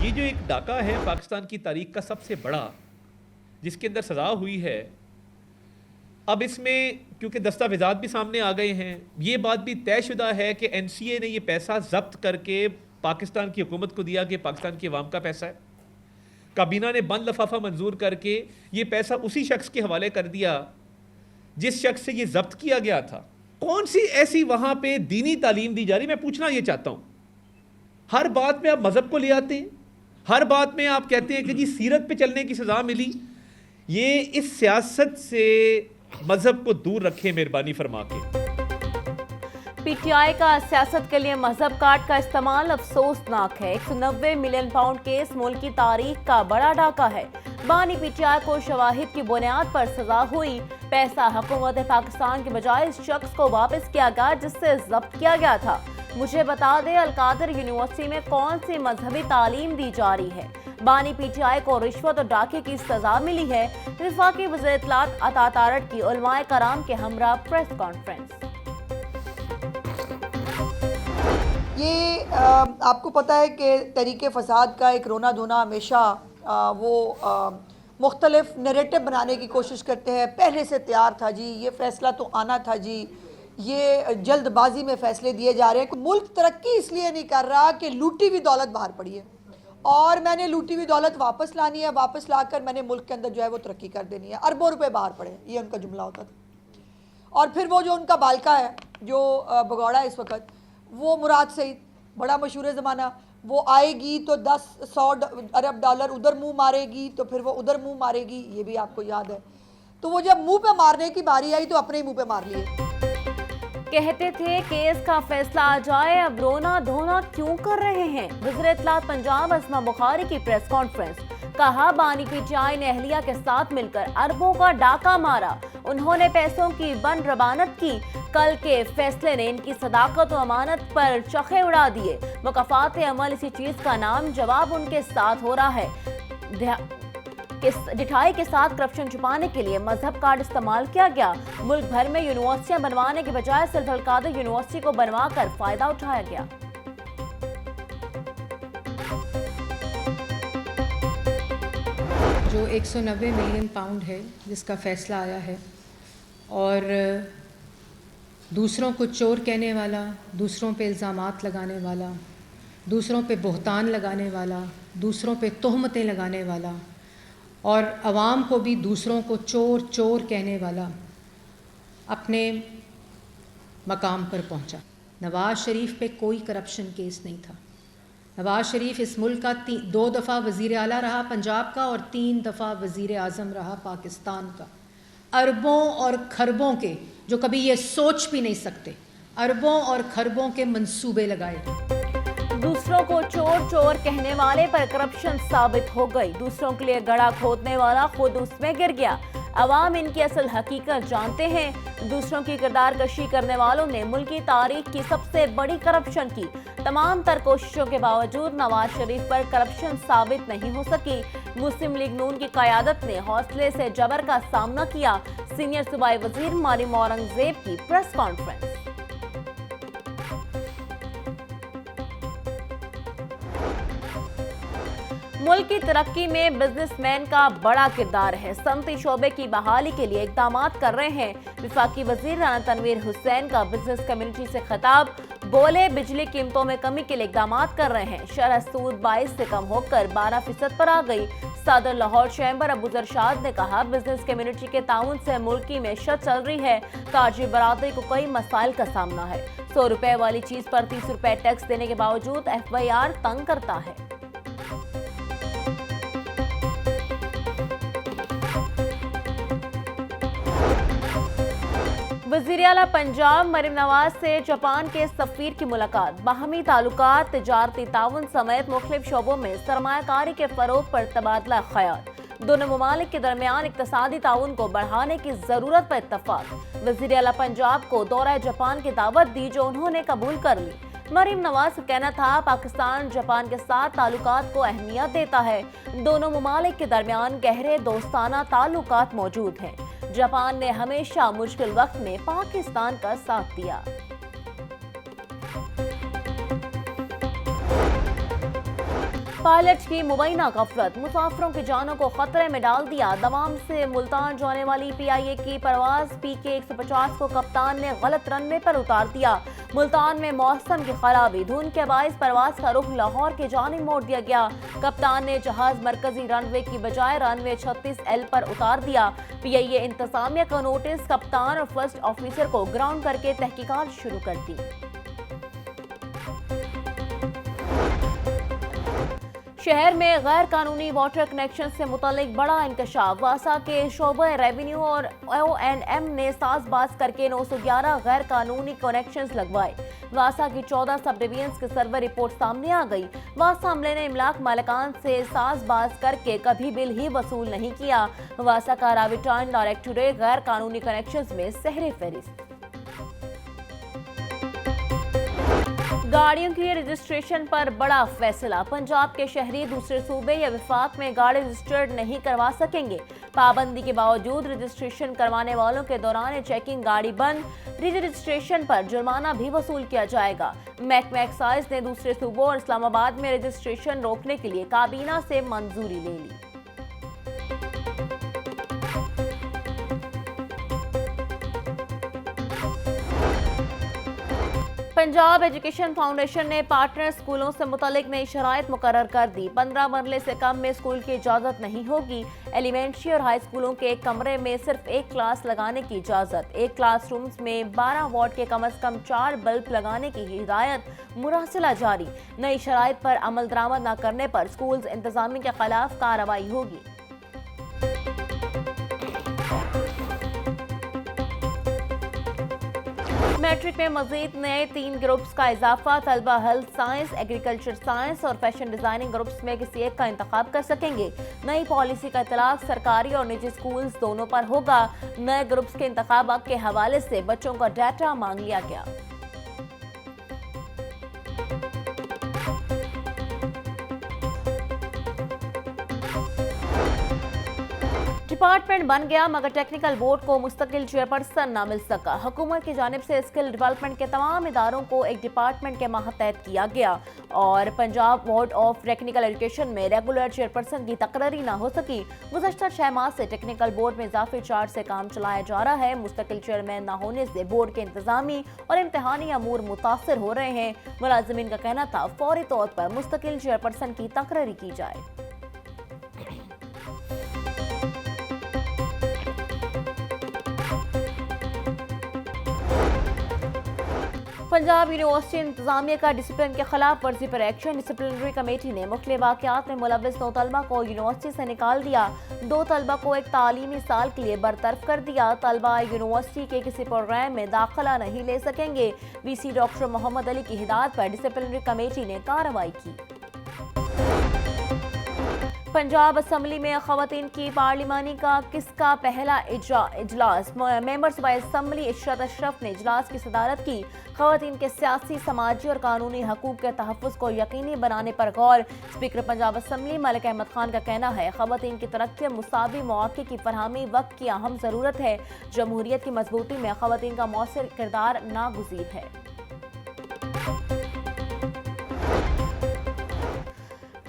ये जो एक डाका है पाकिस्तान की तारीख का सबसे बड़ा, जिसके अंदर सज़ा हुई है, अब इसमें क्योंकि दस्तावेजात भी सामने आ गए हैं, ये बात भी तयशुदा है कि एनसीए ने ये पैसा जब्त करके पाकिस्तान की हुकूमत को दिया कि पाकिस्तान की अवाम का पैसा है। काबीना ने बंद लफाफा मंजूर करके ये पैसा उसी शख्स के हवाले कर दिया जिस शख्स से ये जब्त किया गया था। कौन सी ऐसी वहां पे दीनी तालीम दी जा रही, मैं पूछना ये चाहता हूं। हर बात में आप मजहब को ले आते हैं, हर बात में आप कहते हैं कि जी सीरत पे चलने की सजा मिली। ये इस सियासत से मजहब को दूर रखें मेहरबानी फरमा के। पीटीआई का सियासत के लिए मजहब कार्ड का इस्तेमाल अफसोसनाक है। 190 मिलियन पाउंड केस मुल्क की तारीख का बड़ा डाका है। बानी पीटीआई को शवाहिद की बुनियाद पर सजा हुई। पैसा हुकूमत पाकिस्तान के बजाय इस शख्स को वापस किया गया जिससे जब्त किया गया था। मुझे बता दें, अलकादर यूनिवर्सिटी में कौन सी मजहबी तालीम दी जा रही है? बानी पीटीआई को रिश्वत और डाके की सजा मिली है। वफाकी वज़ीर इत्तलात अता तारड़ की उलमाए कराम के हमरा प्रेस कॉन्फ्रेंस। ये आपको पता है कि तहरीक फसाद का एक रोना धोना हमेशा वो मुख्तलिफ नैरेटिव बनाने की कोशिश करते हैं। पहले से तैयार था जी, ये फ़ैसला तो आना था जी, ये जल्दबाजी में फ़ैसले दिए जा रहे हैं। मुल्क तरक्की इसलिए नहीं कर रहा कि लूटी हुई दौलत बाहर पड़ी है और मैंने लूटी हुई दौलत वापस लानी है, वापस लाकर मैंने मुल्क के अंदर जो है वो तरक्की कर देनी है। अरबों रुपए बाहर पड़े, ये उनका जुमला होता था। और फिर वो जो उनका बालका है जो भगौड़ा है इस वक्त, वो मुराद सईद, बड़ा मशहूर ज़माना, वो आएगी तो 10-100 अरब डॉलर उधर मुंह मारेगी, तो फिर वो उधर मुंह मारेगी, ये भी आपको याद है। तो वो जब मुंह पे मारने की बारी आई तो अपने ही मुंह पे मार लिए। कहते थे केस का फैसला आ जाए, अब रोना धोना क्यों कर रहे हैं? वज़ीर इत्तलात पंजाब अस्मा बुखारी की प्रेस कॉन्फ्रेंस। कहा, बानी पीटीआई ने अहलिया के साथ मिलकर अरबों का डाका मारा। उन्होंने पैसों की बन रबानत की। कल के फैसले ने इनकी सदाकत और अमानत पर चखे उड़ा दिए। मुकाफात अमल इसी चीज का नाम जवाब उनके साथ हो रहा है। ढिठाई के साथ करप्शन छुपाने के लिए मजहब कार्ड इस्तेमाल किया गया। मुल्क भर में यूनिवर्सिटियां बनवाने के बजाय सिर्फ अलकादर यूनिवर्सिटी को बनवाकर फायदा उठाया गया। जो 190 मिलियन पाउंड है जिसका फैसला आया है, और दूसरों को चोर कहने वाला, दूसरों पे इल्ज़ामात लगाने वाला, दूसरों पे बहतान लगाने वाला, दूसरों पे तोहमतें लगाने वाला और अवाम को भी दूसरों को चोर चोर कहने वाला अपने मकाम पर पहुंचा। नवाज़ शरीफ पे कोई करप्शन केस नहीं था। नवाज़ शरीफ इस मुल्क का 2 दफ़ा वज़ीर आला रहा पंजाब का और 3 दफ़ा वज़ीर आज़म रहा पाकिस्तान का। अरबों और खरबों के, जो कभी ये सोच भी नहीं सकते, अरबों और खरबों के मंसूबे लगाए। दूसरों को चोर चोर कहने वाले पर करप्शन साबित हो गई। दूसरों के लिए गड़ा खोदने वाला खुद उसमें गिर गया। अवाम इनकी असल हकीकत जानते हैं। दूसरों की किरदार कशी करने वालों ने मुल्क की तारीख की सबसे बड़ी करप्शन की। तमाम तर कोशिशों के बावजूद नवाज शरीफ पर करप्शन साबित नहीं हो सकी। मुस्लिम लीग नून की क़यादत ने हौसले से जबर का सामना किया। सीनियर सूबाई वजीर मारिम औरंगजेब की प्रेस कॉन्फ्रेंस। मुल्क की तरक्की में बिजनेसमैन का बड़ा किरदार है। सनती शोबे की बहाली के लिए इकदाम कर रहे हैं। वफाकी वजीर राना तनवीर हुसैन का बिजनेस कम्युनिटी से खिताब। बोले, बिजली कीमतों में कमी के लिए इकदाम कर रहे हैं। शरह सूद 22 से कम होकर 12% पर आ गई। सदर लाहौर चैम्बर अबू जरशाद ने कहा, बिजनेस कम्युनिटी के ताउन से मुल्क की मैशत चल रही है। ताजी बरादरी को कई मसाइल का सामना है। 100 रुपए वाली चीज पर 30 रुपए टैक्स देने के बावजूद FYR तंग करता है। वज़ीर आला पंजाब मरीम नवाज से जापान के सफीर की मुलाकात। बाहमी ताल्लुकात, तिजारती ताउन समेत मुख्तलिफ शोबों में सरमायाकारी के फरोग पर तबादला ख्याल। दोनों ममालिक के दरमियान इक्तसादी ताउन को बढ़ाने की जरूरत पर इत्तफाक। वज़ीर आला पंजाब को दौरा जापान की दावत दी, जो उन्होंने कबूल कर ली। मरीम नवाज का कहना था, पाकिस्तान जापान के साथ ताल्लुकात को अहमियत देता है। दोनों ममालिक के दरमियान गहरे दोस्ताना ताल्लुकात मौजूद हैं। जापान ने हमेशा मुश्किल वक्त में पाकिस्तान का साथ दिया। पायलट की मुबैना गफलत, मुसाफिरों की जानों को खतरे में डाल दिया। दमाम से मुल्तान जाने वाली PIA की परवाज PK 150 को कप्तान ने गलत रनवे पर उतार दिया। मुल्तान में मौसम की खराबी, धुंध के बायस परवाज का रुख लाहौर की जानिब मोड़ दिया गया। कप्तान ने जहाज मरकजी रनवे की बजाय रनवे 36L पर उतार दिया। PIA इंतजामिया का नोटिस, कप्तान और फर्स्ट ऑफिसर को ग्राउंड करके तहकीकात शुरू कर दी। शहर में गैर कानूनी वाटर कनेक्शन से मुतालिक बड़ा इंकशाफ। वासा के शोबे रेवेन्यू और ONM ने साजबाज करके 911 गैर कानूनी कनेक्शंस लगवाए। वासा की 14 सब डिवीजन्स की सर्वे रिपोर्ट सामने आ गई। वासा अमले ने इमलाक मालिकान से साजबाज करके कभी बिल ही वसूल नहीं किया। वासा का राविटान डायरेक्टोरेट गैर कानूनी कनेक्शंस में सहरे फहरिस्त। गाड़ियों की रजिस्ट्रेशन पर बड़ा फैसला, पंजाब के शहरी दूसरे सूबे या विफाक में गाड़ी रजिस्टर्ड नहीं करवा सकेंगे। पाबंदी के बावजूद रजिस्ट्रेशन करवाने वालों के दौरान चेकिंग गाड़ी बंद, रजिस्ट्रेशन पर जुर्माना भी वसूल किया जाएगा। महकमा एक्साइज ने दूसरे सूबों और इस्लामाबाद में रजिस्ट्रेशन रोकने के लिए काबीना से मंजूरी ले ली। पंजाब एजुकेशन फाउंडेशन ने पार्टनर स्कूलों से मुतालिक नई शराइत मुकर्रर कर दी। 15 मरले से कम में स्कूल की इजाज़त नहीं होगी। एलिमेंट्री और हाई स्कूलों के एक कमरे में सिर्फ एक क्लास लगाने की इजाज़त। एक क्लासरूम्स में 12 वाट के कम अज कम 4 बल्ब लगाने की हिदायत, मुरासिला जारी। नई शराइत पर अमल दरामद न करने पर स्कूल्स इंतजामिया के खिलाफ कार्रवाई होगी। मैट्रिक में मजीद नए 3 ग्रुप्स का इजाफा। तलबा हेल्थ साइंस, एग्रीकल्चर साइंस और फैशन डिजाइनिंग ग्रुप्स में किसी एक का इंतखाब कर सकेंगे। नई पॉलिसी का इतलाक सरकारी और निजी स्कूल्स दोनों पर होगा। नए ग्रुप्स के इंतखाब के हवाले से बच्चों का डाटा मांग लिया गया। डिपार्टमेंट बन गया मगर टेक्निकल बोर्ड को मुस्तकिल चेयरपर्सन न मिल सका। हुकूमत की जानिब से स्किल डेवलपमेंट के तमाम इदारों को एक डिपार्टमेंट के मातहत किया गया और Punjab board of technical education में रेगुलर चेयरपर्सन की तकरारी न हो सकी। गुज़श्ता 6 माह से टेक्निकल बोर्ड में इजाफी चार्ज से काम चलाया जा रहा है। मुस्तकिल चेयरमैन न होने से बोर्ड के इंतजामी और इम्तहानी अमूर मुतासर हो रहे हैं। मुलाजिमीन का कहना था फौरी तौर पर मुस्तकिल चेयरपर्सन की तकरारी की जाए। पंजाब यूनिवर्सिटी इंतजामिया का डिसिप्लिन के खिलाफ वर्जी पर एक्शन। डिसिप्लिनरी कमेटी ने मुख्तलिफ वाक़यात में मुलव्विस 9 तलबा को यूनिवर्सिटी से निकाल दिया। 2 तलबा को एक तालीमी साल के लिए बरतरफ कर दिया। तलबा यूनिवर्सिटी के किसी प्रोग्राम में दाखिला नहीं ले सकेंगे। VC डॉक्टर मोहम्मद अली की हिदायत पर डिसिप्लिनरी कमेटी ने कार्रवाई की। पंजाब असम्बली में खवातीन की पार्लिमानी का किसका पहला इजलास। Members by assembly Ishrat Ashraf ने इजलास की सदारत की। खवातीन के सियासी, समाजी और कानूनी हकूक के तहफ़्फ़ुज़ को यकीनी बनाने पर गौर। स्पीकर पंजाब असम्बली मलिक अहमद खान का कहना है खवातीन की तरक्की और मुसावी मौक़े की फरहमी वक्त की अहम ज़रूरत है। जमहूरियत की मजबूती में खवातीन का मौसर किरदार नागुज़ीर है।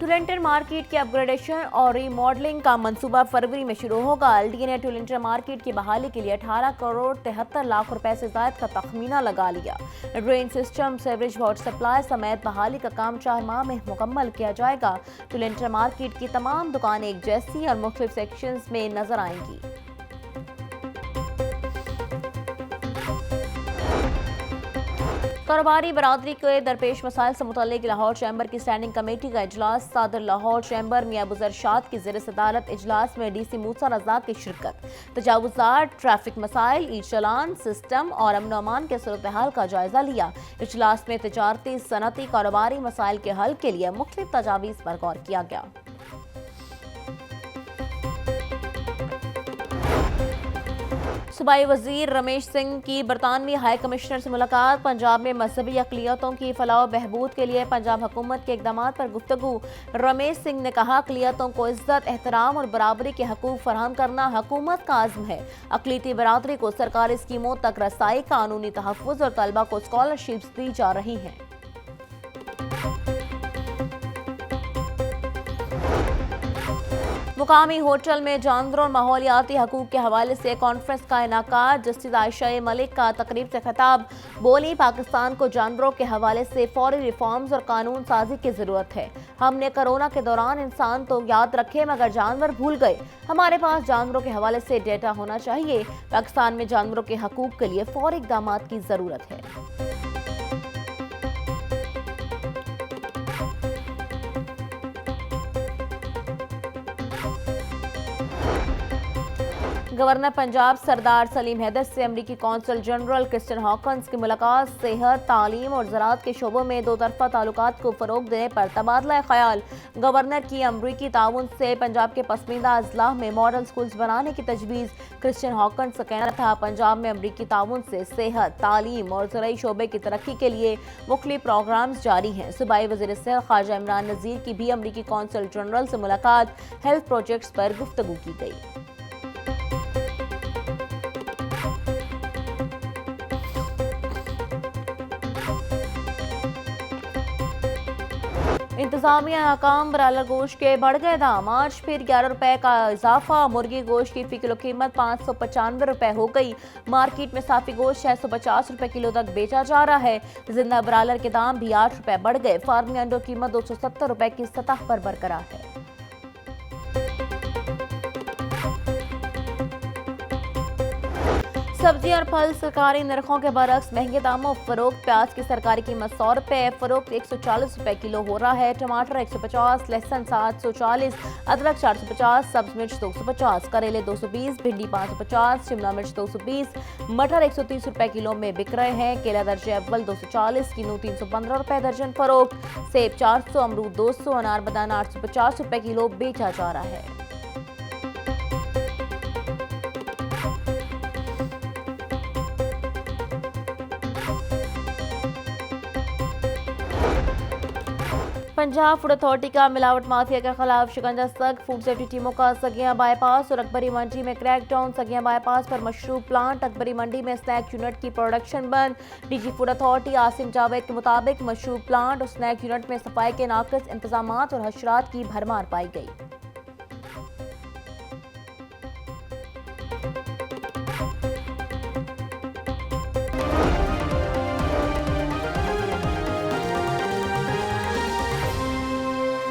टुलेंटर मार्केट की अपग्रेडेशन और रीमॉडलिंग का मंसूबा फरवरी में शुरू होगा। LDA ने टुलेंटर मार्केट की बहाली के लिए 18 करोड़ 73 लाख रुपए से ज़ायद का तखमीना लगा लिया। Drain system, sewerage water supply समेत बहाली का काम 4 माह में मुकम्मल किया जाएगा। टुलेंटर मार्केट की तमाम दुकानें एक जैसी और मुख्तलिफ सेक्शंस में नजर आएंगी। कारोबारी बरादरी के दरपेश मसाइल से मुतल्लिक लाहौर चैम्बर की स्टैंडिंग कमेटी का इजलास। सदर लाहौर चैम्बर मियां अबूजर शाद की ज़ेर सदारत इजलास में DC मूसा रज़ाक की शिरकत। तजावुज़ात, ट्रैफिक मसाइल, ई चलान सिस्टम और अमन अमान के सूरत हाल का जायजा लिया। इजलास में तजारती, सनती, कारोबारी मसाइल के हल के लिए मुख्तलिफ तजावीज़ पर गौर किया गया। सूबाई वजीर रमेश सिंह की बरतानवी हाई कमिश्नर से मुलाकात। पंजाब में मजहबी अक़लियतों की फलाह बहबूद के लिए पंजाब हुकूमत के इक़दामात पर गुफ्तगू। रमेश सिंह ने कहा अक़लियतों को इज्जत, एहतराम और बराबरी के हकूक़ फराहम करना हुकूमत का आज़म है। अक़लियती बरादरी को सरकारी स्कीमों तक रसाई, कानूनी तहफ़्फ़ुज़ और तलबा को स्कॉलरशिप्स दी जा रही हैं। मुकामी होटल में जानवरों और माहौलियाती हकूक के हवाले से कॉन्फ्रेंस का इनेकाद। जस्टिस आयशा मलिक का तकरीब से खिताब। बोली, पाकिस्तान को जानवरों के हवाले से फौरी रिफॉर्म्स और कानून साजी की जरूरत है। हमने कोरोना के दौरान इंसान तो याद रखे मगर जानवर भूल गए। हमारे पास जानवरों के हवाले से डेटा होना चाहिए। पाकिस्तान में जानवरों के हकूक के लिए फौरी इक़दाम की जरूरत है। गवर्नर पंजाब सरदार सलीम हैदर से अमरीकी कौंसल जनरल क्रिस्टियन हॉकन्स की मुलाकात। सेहत, तालीम और ज़राअत के शोबों में दो तरफा ताल्लुकात को फ़रोग देने पर तबादला ख्याल। गवर्नर की अमरीकी ताउन से पंजाब के पसंदीदा अजला में मॉडल स्कूल्स बनाने की तजवीज़। क्रिस्टियन हॉकन्स का कहना था, पंजाब में अमरीकी ताउन से सेहत, तालीम और ज़राई शोबे की तरक्की के लिए मुख्तलिफ प्रोग्राम्स जारी हैं। सूबाई वज़ीर सेहत ख्वाजा इमरान नज़ीर की भी अमरीकी कौंसल जनरल से मुलाकात। हेल्थ प्रोजेक्ट्स पर गुफ्तगू की गई। इंतजामिया हकाम ब्रायलर गोश्त के बढ़ गए दाम। आज फिर 11 रुपए का इजाफा। मुर्गी गोश्त की फी किलो कीमत 595 रुपए हो गई। मार्केट में साफी गोश्त 650 रुपए किलो तक बेचा जा रहा है। जिंदा ब्रायलर के दाम भी 8 रुपए बढ़ गए। फार्मी अंडों की कीमत 270 रुपए की सतह पर बरकरार है। सब्जी और फल सरकारी नरखों के बरक्स महंगे दामों फरोख्त। प्याज की सरकारी कीमत 100 रुपए, फरोख्त 140 रुपए किलो हो रहा है। टमाटर 150, लहसुन 740, अदरक 450, सब्ज मिर्च 250, करेले 220, भिंडी 550, शिमला मिर्च 220, मटर 130 रुपए किलो में बिक रहे हैं। केला दर्जे अव्वल 240, किन्नू 315 रुपए दर्जन फरोख्त। सेब 400, अमरूद 200, अनार बदाना 850 रुपए किलो बेचा जा रहा है। पंजाब फूड अथॉरिटी का मिलावट माफिया के खिलाफ शिकंजा सख्त। फूड सेफ्टी टीमों का सगिया बाईपास और अकबरी मंडी में क्रैकडाउन। सगिया बाईपास पर मशरूब प्लांट, अकबरी मंडी में स्नैक यूनिट की प्रोडक्शन बंद। DG food authority Asim Javed के मुताबिक मशरूब प्लांट और स्नैक यूनिट में सफाई के नाकिस इंतजामात और हशरात की भरमार पाई गई।